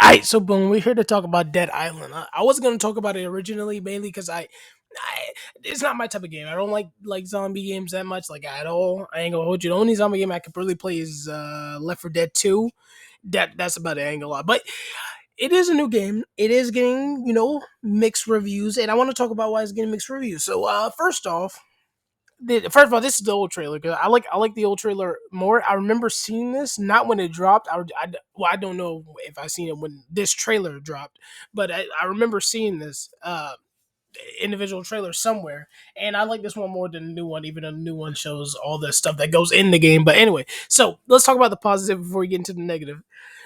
Alright, so boom, we're here to talk about Dead Island. I wasn't gonna talk about it originally, mainly because I, it's not my type of game. I don't like zombie games that much, like at all. I ain't gonna hold you. The only zombie game I could really play is Left 4 Dead 2. That's about it. I ain't gonna lie, but it is a new game. It is getting mixed reviews, and I want to talk about why it's getting mixed reviews. So first off, first of all, this is the old trailer because I like the old trailer more. I remember seeing this not when it dropped. Well, I don't know if I seen it when this trailer dropped, but I remember seeing this individual trailer somewhere, and I like this one more than the new one. Even though the new one shows all the stuff that goes in the game. But anyway, so let's talk about the positive before we get into the negative.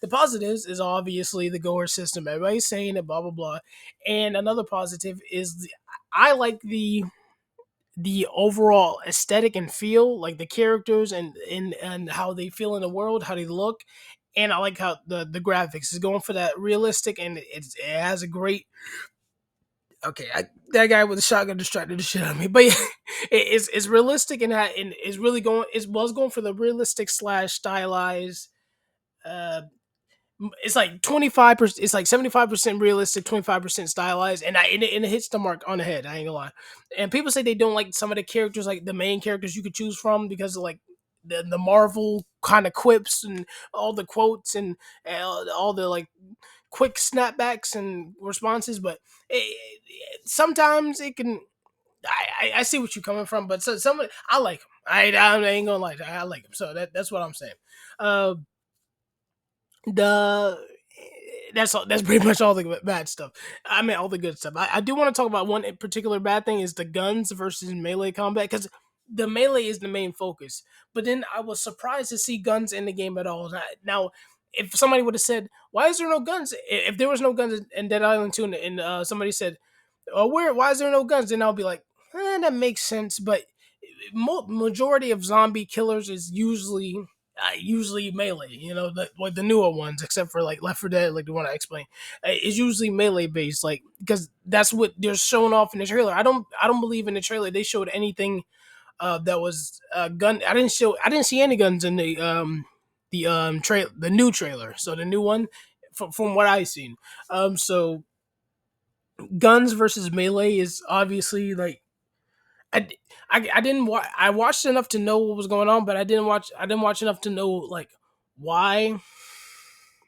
The positives is obviously the goer system. Everybody's saying it, blah blah blah, and another positive is I like the overall aesthetic and feel, like the characters and how they feel in the world, how they look, and I like how the graphics is going for that realistic, and it has a great. Okay, that guy with the shotgun distracted the shit out of me, but yeah, it's realistic and it's really going. It was going for the realistic slash stylized. Uh, it's like 25%. It's like 75% realistic, 25% stylized, and it hits the mark on the head. I ain't gonna lie. And people say they don't like some of the characters, like the main characters you could choose from, because of like the Marvel kind of quips and all the quotes and all the like quick snapbacks and responses. But sometimes it can. I see what you're coming from, but some I like them. I ain't gonna lie, I like them. So that's what I'm saying. Uh, the that's pretty much all the bad stuff. I mean, all the good stuff. I do want to talk about one in particular bad thing is the guns versus melee combat, because the melee is the main focus. But then I was surprised to see guns in the game at all. Now, if somebody would have said, "Why is there no guns?" If there was no guns in Dead Island 2, and somebody said, "Oh, where? Why is there no guns?" Then I'll be like, "That makes sense." But majority of zombie killers is usually melee. Like the newer ones, except for like Left 4 Dead, like the one I explained, is usually melee based. Like because that's what they're showing off in the trailer. I don't believe in the trailer they showed anything that was gun. I didn't see any guns in the new trailer. So the new one, from what I seen, so guns versus melee is obviously like I, I didn't watch. I watched enough to know what was going on, but I didn't watch enough to know like why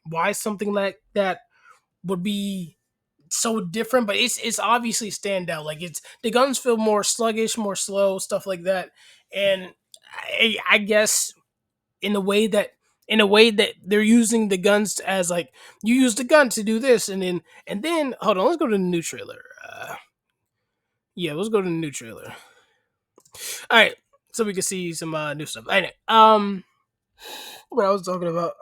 why something like that would be so different. But it's obviously stand out. Like it's the guns feel more sluggish, more slow, stuff like that. And I guess in a way that they're using the guns as like you use the gun to do this, and then hold on, let's go to the new trailer. Yeah, let's go to the new trailer. All right, so we can see some new stuff. Anyway, what I was talking about,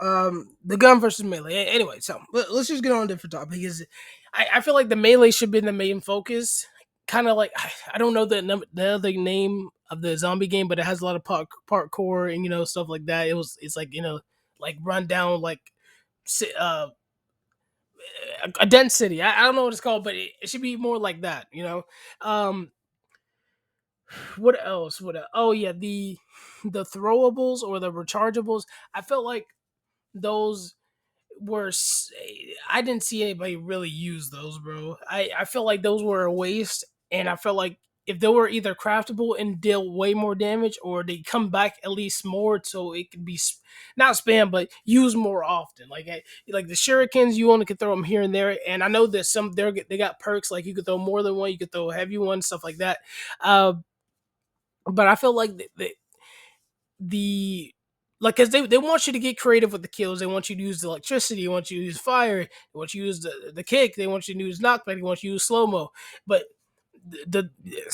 the gun versus melee. Anyway, so let's just get on a different topic because I feel like the melee should be the main focus. Kind of like I don't know the other name of the zombie game, but it has a lot of parkour and stuff like that. It's like like run down like uh a dense city. I don't know what it's called, but it should be more like that. Um, what else? Oh yeah, the throwables or the rechargeables. I felt like those were I didn't see anybody really use those, bro. I felt like those were a waste, and I felt like if they were either craftable and deal way more damage, or they come back at least more, so it could be not spam but used more often. Like the shurikens, you only could throw them here and there, and I know that they got perks like you could throw more than one, you could throw a heavy one, stuff like that. Uh, but I feel like the like because they want you to get creative with the kills. They want you to use the electricity. They want you to use fire. They want you to use the kick. They want you to use knockback. They want you to use slow mo. But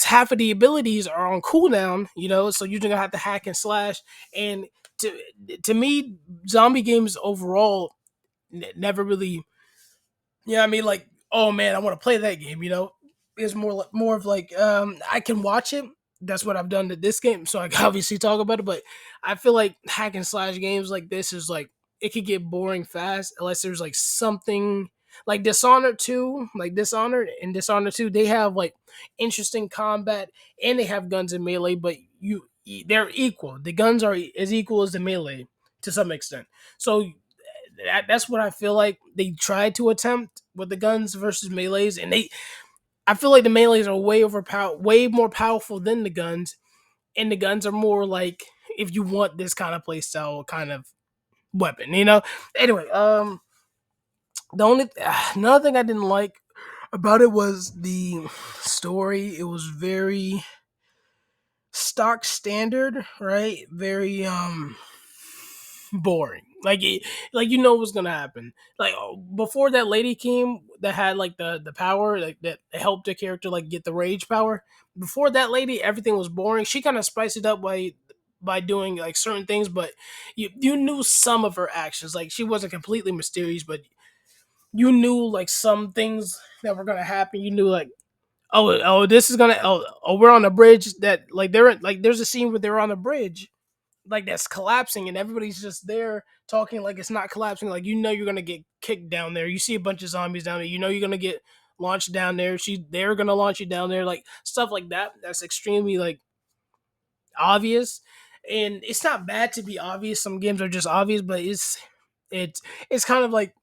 half of the abilities are on cooldown. So you're gonna have to hack and slash. And to to me, zombie games overall never really. I mean, like, oh man, I want to play that game. It's more of like I can watch it. That's what I've done to this game, so I can obviously talk about it. But I feel like hack and slash games like this is like it could get boring fast unless there's like something like Dishonored 2, like Dishonored 2, they have like interesting combat and they have guns and melee, but they're equal. The guns are as equal as the melee to some extent. So that's what I feel like they tried to attempt with the guns versus melees, and I feel like the melees are way more powerful than the guns, and the guns are more like if you want this kind of playstyle kind of weapon, you know. Anyway, the only another thing I didn't like about it was the story. It was very stock standard, right? Very boring. Like you know what's gonna happen. Like before that lady came that had like the power like that helped the character like get the rage power. Before that lady, everything was boring. She kind of spiced it up by doing like certain things, but you knew some of her actions. Like she wasn't completely mysterious, but you knew like some things that were gonna happen. You knew like this is gonna we're on a bridge that like like there's a scene where they're on a bridge like that's collapsing and everybody's just there talking like it's not collapsing. Like you know you're gonna get kicked down there. You see a bunch of zombies down there. You know you're gonna get launched down there. They're gonna launch you down there. Like stuff like that. That's extremely like obvious. And it's not bad to be obvious. Some games are just obvious, but it's it's kind of like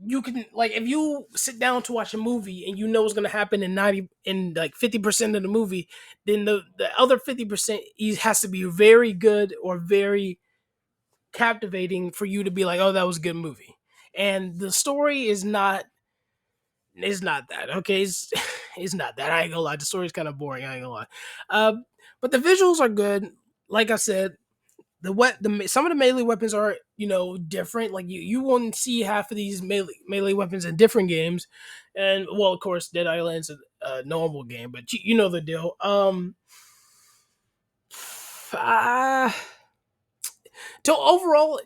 you can like if you sit down to watch a movie and you know what's gonna happen in 90 in like 50% of the movie, then the other 50% has to be very good or very captivating for you to be like, oh, that was a good movie. And the story is not that. Okay, it's not that. I ain't gonna lie. The story's kind of boring. I ain't gonna lie. But the visuals are good. Like I said, some of the melee weapons are different. Like you won't see half of these melee weapons in different games, and well, of course, Dead Island's a normal game, but you know the deal. Uh, so overall,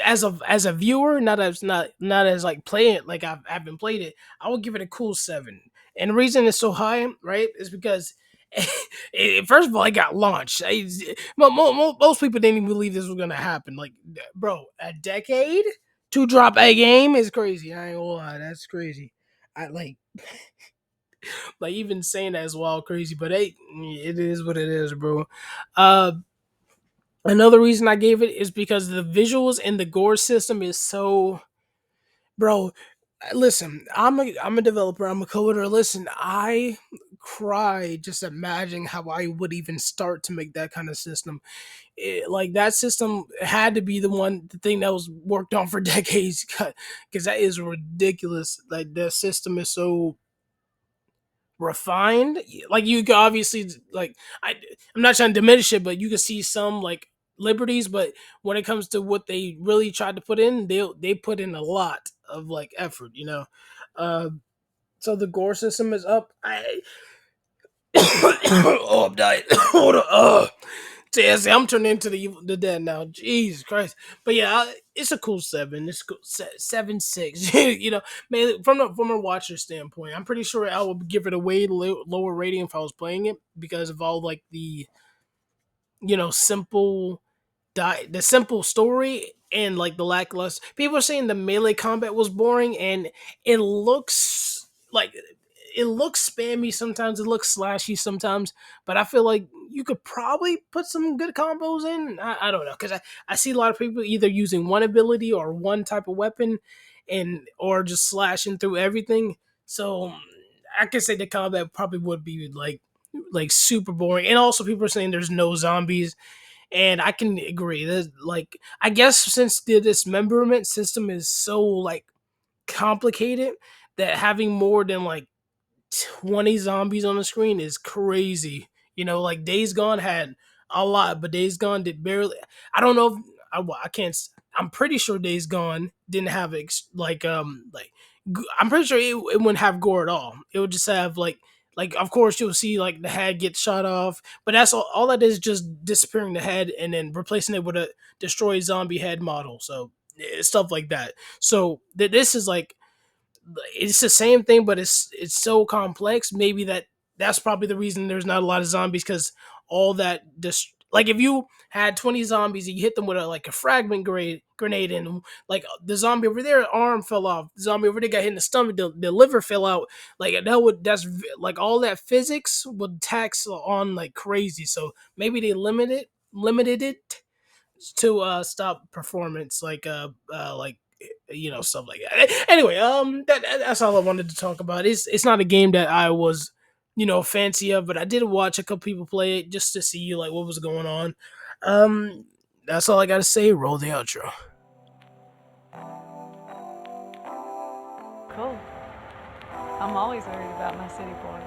as a viewer, not as like playing it like I've been played it, I would give it a cool 7. And the reason it's so high, right, is because first of all, it got launched. Most people didn't even believe this was gonna happen. Like, bro, a decade to drop a game is crazy. I ain't gonna lie, that's crazy. I like even saying that is wild crazy, but hey, it is what it is, bro. Uh, Another reason I gave it is because the visuals and the gore system is so, bro. Listen, I'm a developer. I'm a coder. Listen, I cry just imagining how I would even start to make that kind of system. Like that system had to be the thing that was worked on for decades, because that is ridiculous. Like the system is so refined. Like you could obviously like I'm not trying to diminish it, but you can see some like liberties. But when it comes to what they really tried to put in, they put in a lot of like effort. Uh, so the gore system is up. Oh, I'm dying. Hold on. See, I'm turning into the dead now. Jesus Christ. But yeah, it's a cool 7. It's cool. 7.6. Man, from a watcher standpoint, I'm pretty sure I would give it a way lower rating if I was playing it because of all like the simple the simple story and like the lackluster. People are saying the melee combat was boring, and it looks like it looks spammy sometimes. It looks slashy sometimes, but I feel like you could probably put some good combos in. I don't know because I see a lot of people either using one ability or one type of weapon, and or just slashing through everything. So I could say the combat probably would be like super boring. And also people are saying there's no zombies, and I can agree. There's like I guess since the dismemberment system is so like complicated that having more than like 20 zombies on the screen is crazy. Like Days Gone had a lot, but Days Gone did barely. I don't know if I can't. I'm pretty sure Days Gone didn't have I'm pretty sure it wouldn't have gore at all. It would just have like of course you'll see like the head get shot off, but that's all that is, just disappearing the head and then replacing it with a destroyed zombie head model. So stuff like that. So this is like it's the same thing, but it's so complex. Maybe that's probably the reason there's not a lot of zombies because all that like if you had 20 zombies and you hit them with like a fragment grenade and like the zombie over there arm fell off, the zombie over there got hit in the stomach, the liver fell out, like like all that physics would tax on like crazy. So maybe they limited it to stop performance like stuff like that. Anyway, that's all I wanted to talk about. It's not a game that I was fancy of, but I did watch a couple people play it just to see like what was going on. Um, that's all I gotta say. Roll the outro. Cool. I'm always worried about my city boy.